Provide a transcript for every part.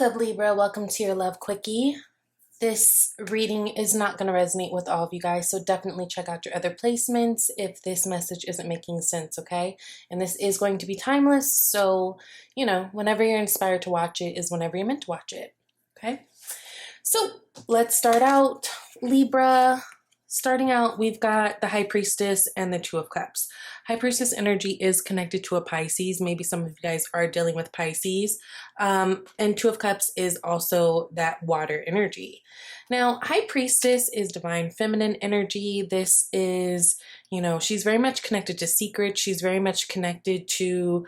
up, Libra? Welcome to your Love Quickie. This reading is not going to resonate with all of you guys, so definitely check out your other placements if this message isn't making sense, okay? And this is going to be timeless, so, whenever you're inspired to watch it is whenever you're meant to watch it, okay? So let's start out, Libra. Starting out, we've got the High Priestess and the Two of Cups. High Priestess energy is connected to a Pisces. Maybe some of you guys are dealing with Pisces. And Two of Cups is also that water energy. Now, High Priestess is divine feminine energy. This is, she's very much connected to secrets. She's very much connected to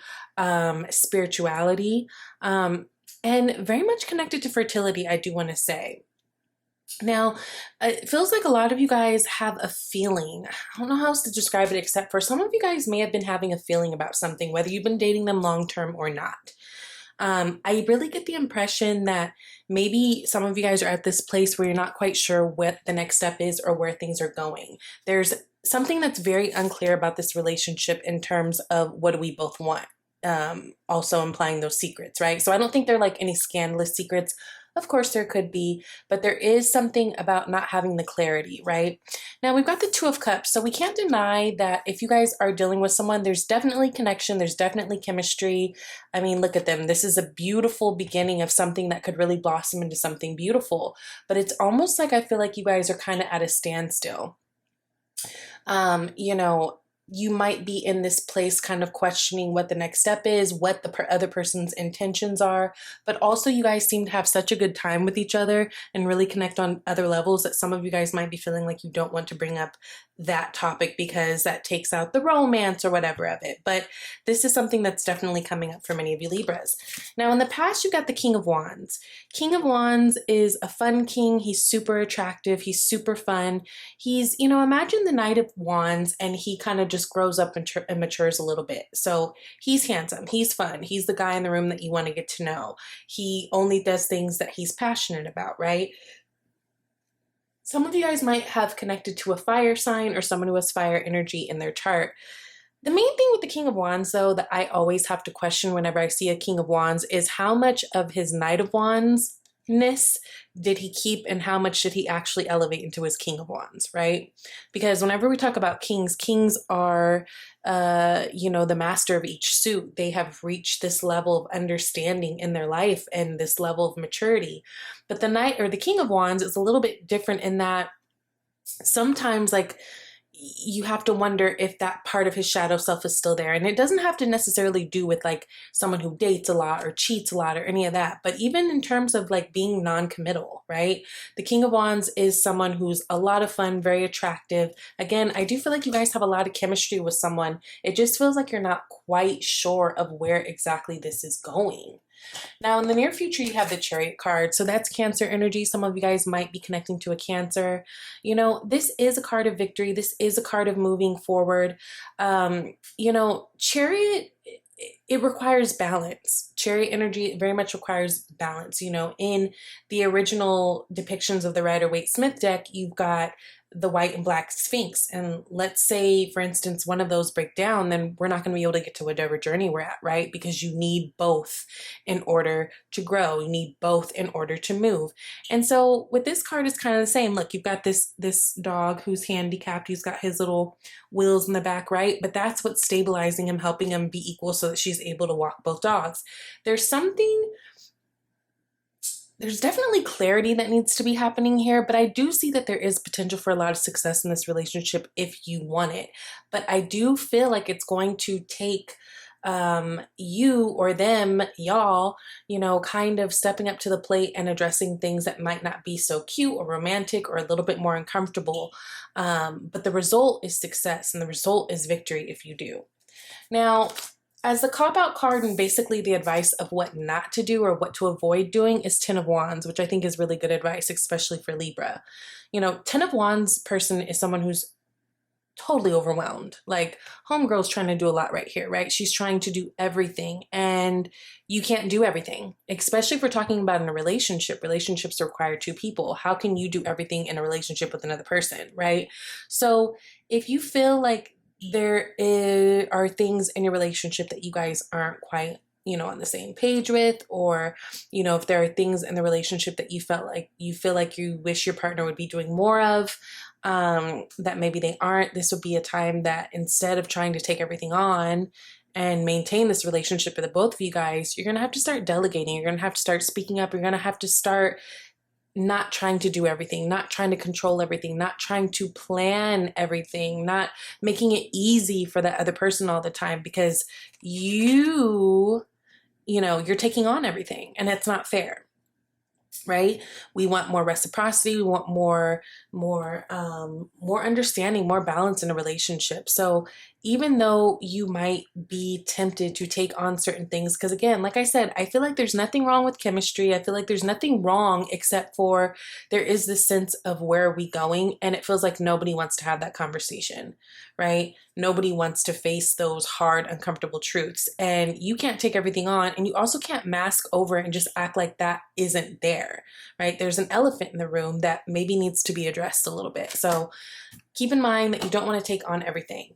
spirituality and very much connected to fertility, I do want to say. Now, it feels like a lot of you guys have a feeling. I don't know how else to describe it except for some of you guys may have been having a feeling about something, whether you've been dating them long term or not. I really get the impression that maybe some of you guys are at this place where you're not quite sure what the next step is or where things are going. There's something that's very unclear about this relationship in terms of what do we both want. Also implying those secrets, right? So I don't think they're like any scandalous secrets. Of course there could be, but there is something about not having the clarity, right? Now we've got the Two of Cups, so we can't deny that if you guys are dealing with someone, there's definitely connection, there's definitely chemistry. I mean, look at them. This is a beautiful beginning of something that could really blossom into something beautiful, but it's almost like I feel like you guys are kind of at a standstill. You might be in this place kind of questioning what the next step is, what the other person's intentions are, but also you guys seem to have such a good time with each other and really connect on other levels that some of you guys might be feeling like you don't want to bring up that topic because that takes out the romance or whatever of it. But this is something that's definitely coming up for many of you Libras. Now in the past, you got the King of Wands. King of Wands is a fun king. He's super attractive. He's super fun. He's, imagine the Knight of Wands and he kind of just grows up and matures a little bit. So he's handsome. He's fun. He's the guy in the room that you want to get to know. He only does things that he's passionate about, right? Some of you guys might have connected to a fire sign or someone who has fire energy in their chart. The main thing with the King of Wands, though, that I always have to question whenever I see a King of Wands is how much of his Knight of Wands-ness did he keep and how much did he actually elevate into his King of Wands, right? Because whenever we talk about kings, kings are, the master of each suit. They have reached this level of understanding in their life and this level of maturity. But the Knight or the King of Wands is a little bit different in that sometimes you have to wonder if that part of his shadow self is still there. And it doesn't have to necessarily do with someone who dates a lot or cheats a lot or any of that. But even in terms of being non-committal, right? The King of Wands is someone who's a lot of fun, very attractive. Again, I do feel like you guys have a lot of chemistry with someone. It just feels like you're not quite sure of where exactly this is going. Now, in the near future, you have the Chariot card. So that's Cancer energy. Some of you guys might be connecting to a Cancer. This is a card of victory. This is a card of moving forward. Chariot, it requires balance. Chariot energy very much requires balance. In the original depictions of the Rider-Waite-Smith deck, you've got the white and black Sphinx. And let's say, for instance, one of those break down, then we're not going to be able to get to whatever journey we're at, right? Because you need both in order to grow. You need both in order to move. And so with this card, it's kind of the same. Look, you've got this dog who's handicapped. He's got his little wheels in the back, right? But that's what's stabilizing him, helping him be equal so that she's able to walk both dogs. There's definitely clarity that needs to be happening here, but I do see that there is potential for a lot of success in this relationship if you want it. But I do feel like it's going to take you or them, y'all, kind of stepping up to the plate and addressing things that might not be so cute or romantic or a little bit more uncomfortable. But the result is success and the result is victory if you do. Now, as the cop-out card and basically the advice of what not to do or what to avoid doing is Ten of Wands, which I think is really good advice, especially for Libra. Ten of Wands person is someone who's totally overwhelmed. Homegirl's trying to do a lot right here, right? She's trying to do everything and you can't do everything, especially if we're talking about in a relationship. Relationships require two people. How can you do everything in a relationship with another person, right? So if you feel like are things in your relationship that you guys aren't quite on the same page with, or, if there are things in the relationship that you feel like you wish your partner would be doing more of, that maybe they aren't. This would be a time that instead of trying to take everything on and maintain this relationship with the both of you guys, you're going to have to start delegating. You're going to have to start speaking up. You're going to have to start not trying to do everything, not trying to control everything, not trying to plan everything, not making it easy for the other person all the time, because you're taking on everything and it's not fair, right? We want more reciprocity. We want more understanding, more balance in a relationship. So even though you might be tempted to take on certain things, because again, like I said, I feel like there's nothing wrong with chemistry. I feel like there's nothing wrong, except for there is this sense of where are we going? And it feels like nobody wants to have that conversation, right? Nobody wants to face those hard, uncomfortable truths. And you can't take everything on, and you also can't mask over and just act like that isn't there, right? There's an elephant in the room that maybe needs to be addressed a little bit. So keep in mind that you don't want to take on everything.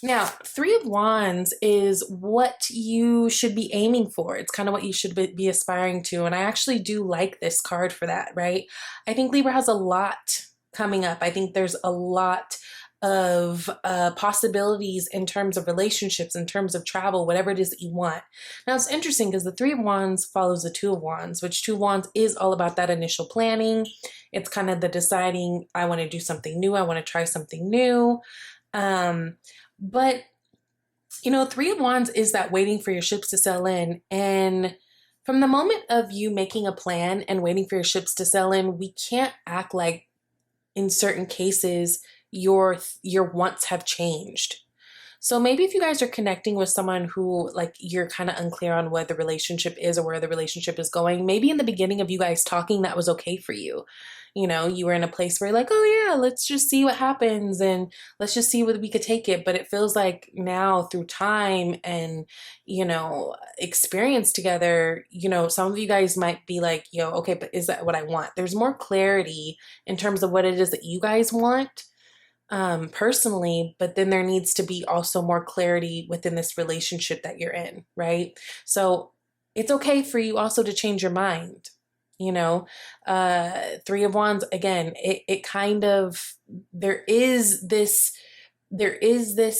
Now, Three of Wands is what you should be aiming for. It's kind of what you should be aspiring to. And I actually do like this card for that, right? I think Libra has a lot coming up. I think there's a lot of possibilities in terms of relationships, in terms of travel, whatever it is that you want. Now, it's interesting because the Three of Wands follows the Two of Wands, which Two of Wands is all about that initial planning. It's kind of the deciding, I want to do something new. I want to try something new. But, Three of Wands is that waiting for your ships to sail in. And from the moment of you making a plan and waiting for your ships to sail in, we can't act like in certain cases your wants have changed. So maybe if you guys are connecting with someone who you're kind of unclear on what the relationship is or where the relationship is going, maybe in the beginning of you guys talking, that was okay for you. You were in a place where you're like, oh yeah, let's just see what happens and let's just see whether we could take it. But it feels like now through time and, experience together, some of you guys might be like, yo, okay, but is that what I want? There's more clarity in terms of what it is that you guys want personally, but then there needs to be also more clarity within this relationship that you're in, right? So it's okay for you also to change your mind. Three of Wands, again, it kind of, there is this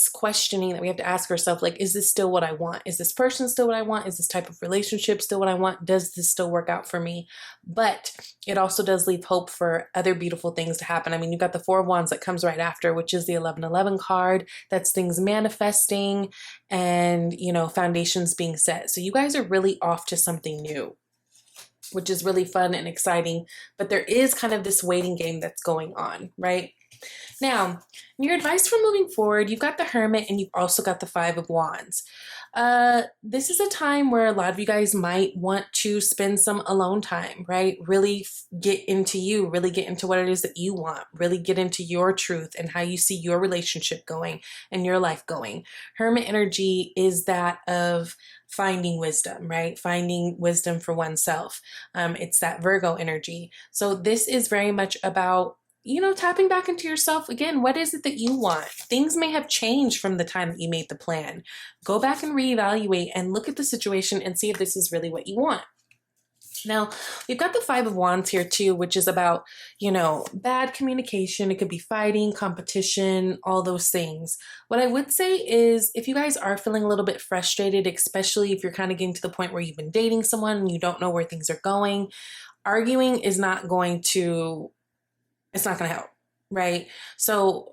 questioning that we have to ask ourselves, is this still what I want? Is this person still what I want? Is this type of relationship still what I want? Does this still work out for me? But it also does leave hope for other beautiful things to happen. I mean, you've got the Four of Wands that comes right after, which is the 1111 card. That's things manifesting and, foundations being set. So you guys are really off to something new, which is really fun and exciting. But there is kind of this waiting game that's going on, right? Now, your advice for moving forward, you've got the Hermit and you've also got the Five of Wands. This is a time where a lot of you guys might want to spend some alone time, right? Really get into you, really get into what it is that you want, really get into your truth and how you see your relationship going and your life going. Hermit energy is that of finding wisdom, right? Finding wisdom for oneself. It's that Virgo energy. So this is very much about tapping back into yourself. Again, what is it that you want? Things may have changed from the time that you made the plan. Go back and reevaluate and look at the situation and see if this is really what you want. Now, we've got the Five of Wands here too, which is about, bad communication. It could be fighting, competition, all those things. What I would say is if you guys are feeling a little bit frustrated, especially if you're kind of getting to the point where you've been dating someone and you don't know where things are going, arguing is not going to help, right? So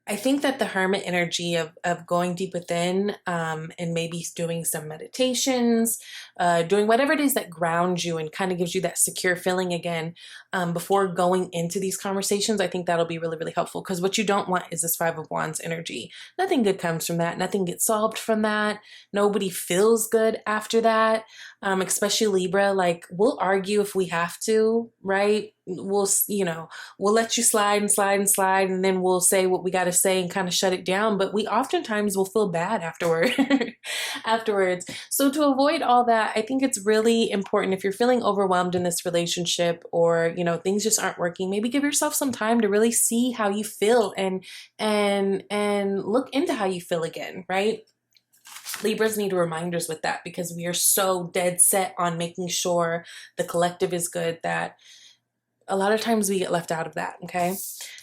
I think that the Hermit energy of going deep within and maybe doing some meditations, doing whatever it is that grounds you and kind of gives you that secure feeling again before going into these conversations, I think that'll be really, really helpful, because what you don't want is this Five of Wands energy. Nothing good comes from that. Nothing gets solved from that. Nobody feels good after that, especially Libra. We'll argue if we have to, right? We'll let you slide and slide and slide, and then we'll say what we got to say and kind of shut it down. But we oftentimes will feel bad afterwards. So to avoid all that, I think it's really important, if you're feeling overwhelmed in this relationship or, things just aren't working, maybe give yourself some time to really see how you feel and look into how you feel again, right? Libras need reminders with that because we are so dead set on making sure the collective is good that a lot of times we get left out of that, okay?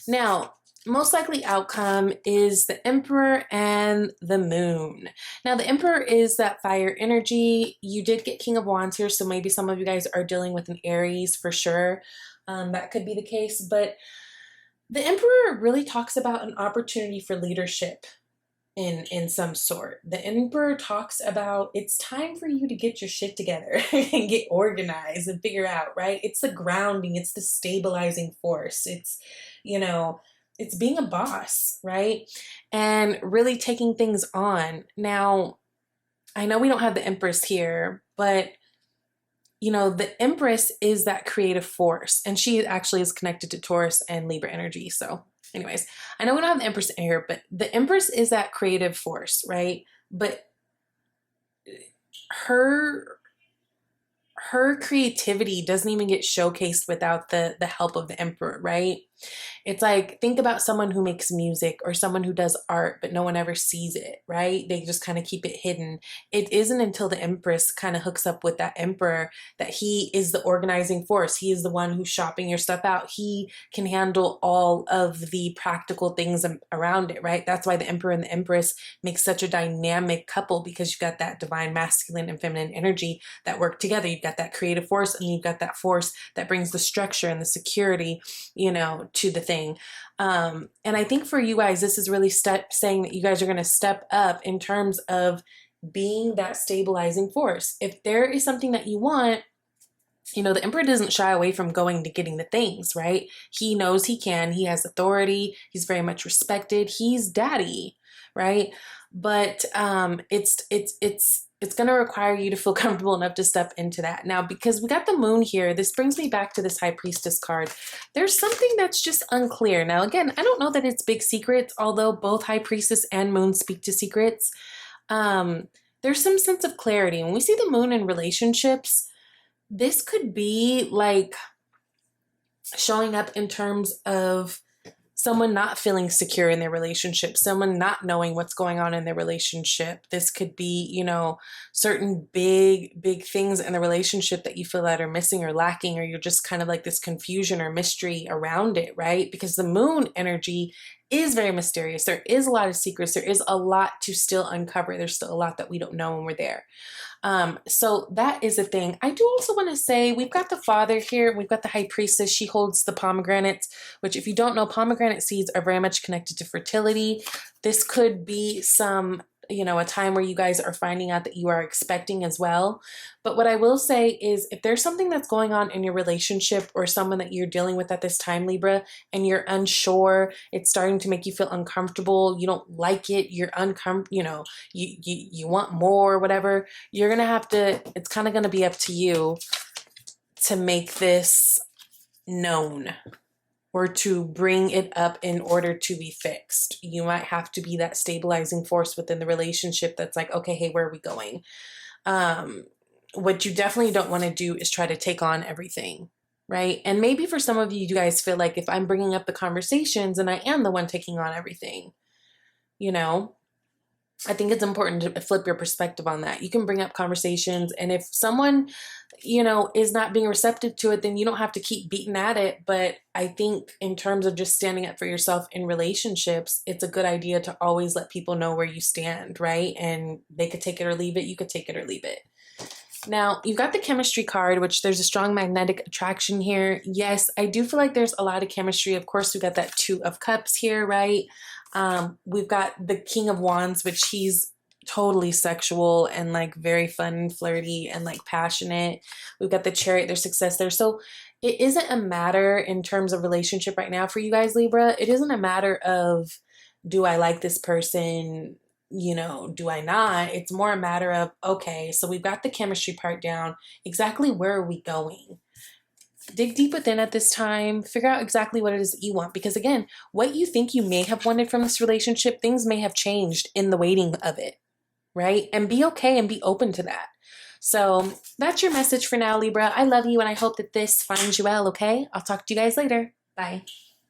Now, most likely outcome is the Emperor and the Moon. Now, the Emperor is that fire energy. You did get King of Wands here, so maybe some of you guys are dealing with an Aries for sure. That could be the case, but the Emperor really talks about an opportunity for leadership in some sort. The Emperor talks about it's time for you to get your shit together and get organized and figure out, right? It's the grounding, it's the stabilizing force. It's, you know, it's being a boss, right? And really taking things on. Now, I know we don't have the Empress here, but you know, the Empress is that creative force, and she actually is connected to Taurus and Libra energy. So anyways, I know we don't have the Empress in here, but the Empress is that creative force, right? But her creativity doesn't even get showcased without the help of the Emperor, right? It's like, think about someone who makes music or someone who does art, but no one ever sees it, right? They just kind of keep it hidden. It isn't until the Empress kind of hooks up with that Emperor that he is the organizing force. He is the one who's shopping your stuff out. He can handle all of the practical things around it, right? That's why the Emperor and the Empress make such a dynamic couple, because you've got that divine masculine and feminine energy that work together. You've got that creative force, and you've got that force that brings the structure and the security, you know, to the thing. And I think for you guys, this is really saying that you guys are going to step up in terms of being that stabilizing force. If there is something that you want, you know, the Emperor doesn't shy away from going to getting the things, right? He knows he can. He has authority. He's very much respected. He's daddy, right? But it's going to require you to feel comfortable enough to step into that. Now, because we got the Moon here, this brings me back to this High Priestess card. There's something that's just unclear. Now, again, I don't know that it's big secrets, although both High Priestess and Moon speak to secrets. There's some sense of clarity. When we see the Moon in relationships, this could be like showing up in terms of someone not feeling secure in their relationship, someone not knowing what's going on in their relationship. This could be, you know, certain big things in the relationship that you feel that are missing or lacking, or you're just kind of like this confusion or mystery around it, right? Because the Moon energy is very mysterious. There is a lot of secrets. There is a lot to still uncover. There's still a lot that we don't know when we're there. So that is a thing. I do also want to say we've got the Father here. We've got the High Priestess. She holds the pomegranates, which, if you don't know, pomegranate seeds are very much connected to fertility. This could be some, you know, a time where you guys are finding out that you are expecting as well. But what I will say is, if there's something that's going on in your relationship or someone that you're dealing with at this time, Libra, and you're unsure, it's starting to make you feel uncomfortable, you don't like it, you're uncomfortable, you know, you want more, whatever, you're going to have to, it's kind of going to be up to you to make this known, or to bring it up in order to be fixed. You might have to be that stabilizing force within the relationship that's like, okay, hey, where are we going? What you definitely don't want to do is try to take on everything, right? And maybe for some of you guys feel like, if I'm bringing up the conversations and I am the one taking on everything, you know, I think it's important to flip your perspective on that. You can bring up conversations, and if someone, you know, is not being receptive to it, then you don't have to keep beating at it. But I think in terms of just standing up for yourself in relationships, it's a good idea to always let people know where you stand, right? And they could take it or leave it. You could take it or leave it. Now, you've got the chemistry card, which there's a strong magnetic attraction here. Yes, I do feel like there's a lot of chemistry. Of course, we've got that Two of Cups here, right? We've got the King of Wands, which he's totally sexual and like very fun and flirty and like passionate. We've got the Chariot, there's success there. So it isn't a matter in terms of relationship right now for you guys, Libra. It isn't a matter of, do I like this person? You know, do I not? It's more a matter of, okay, so we've got the chemistry part down. Exactly where are we going? Dig deep within at this time. Figure out exactly what it is that you want. Because again, what you think you may have wanted from this relationship, things may have changed in the waiting of it, right? And be okay and be open to that. So that's your message for now, Libra. I love you, and I hope that this finds you well, okay? I'll talk to you guys later. Bye.